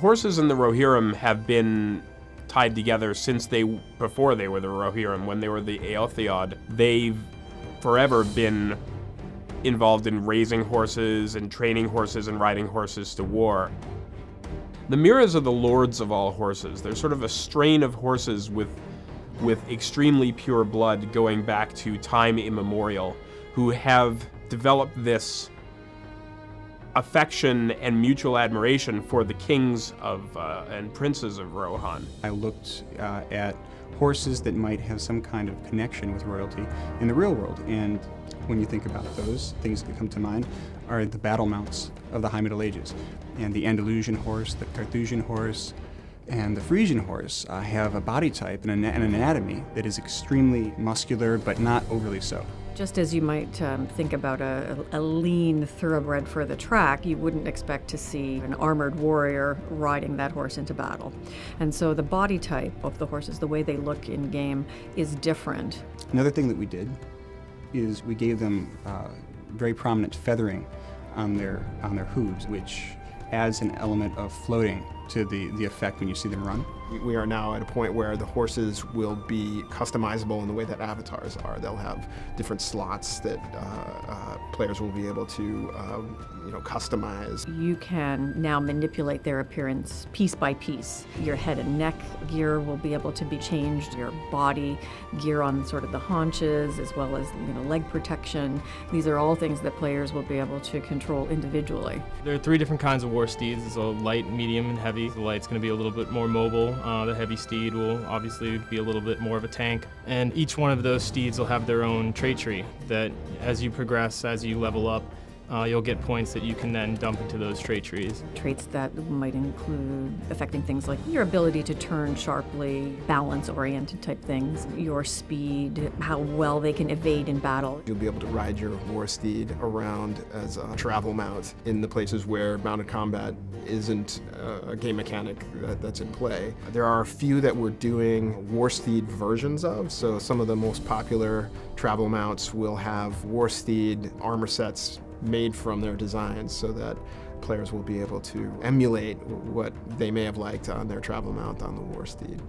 horses in the Rohirrim have been tied together before they were the Rohirrim, when they were the Eotheod. They've forever been involved in raising horses and training horses and riding horses to war. The Miras are the lords of all horses. They're sort of a strain of horses with extremely pure blood going back to time immemorial, who have developed this affection and mutual admiration for the kings and princes of Rohan. I looked at horses that might have some kind of connection with royalty in the real world, and when you think about those, things that come to mind are the battle mounts of the High Middle Ages. And the Andalusian horse, the Carthusian horse, and the Frisian horse have a body type and an anatomy that is extremely muscular, but not overly so. Just as you might think about a lean thoroughbred for the track, you wouldn't expect to see an armored warrior riding that horse into battle. And so the body type of the horses, the way they look in game, is different. Another thing that we did is we gave them very prominent feathering on their hooves, which adds an element of floating to the effect when you see them run. We are now at a point where the horses will be customizable in the way that avatars are. They'll have different slots that players will be able to customize. You can now manipulate their appearance piece by piece. Your head and neck gear will be able to be changed, your body gear on sort of the haunches, as well as leg protection. These are all things that players will be able to control individually. There are 3 different kinds of war steeds. There's a light, medium, and heavy. The light's going to be a little bit more mobile. The heavy steed will obviously be a little bit more of a tank. And each one of those steeds will have their own trait tree that as you progress, as you level up, you'll get points that you can then dump into those trait trees. Traits that might include affecting things like your ability to turn sharply, balance-oriented type things, your speed, how well they can evade in battle. You'll be able to ride your war steed around as a travel mount in the places where mounted combat isn't a game mechanic that's in play. There are a few that we're doing war steed versions of, so some of the most popular travel mounts will have war steed armor sets made from their designs so that players will be able to emulate what they may have liked on their travel mount on the war steed.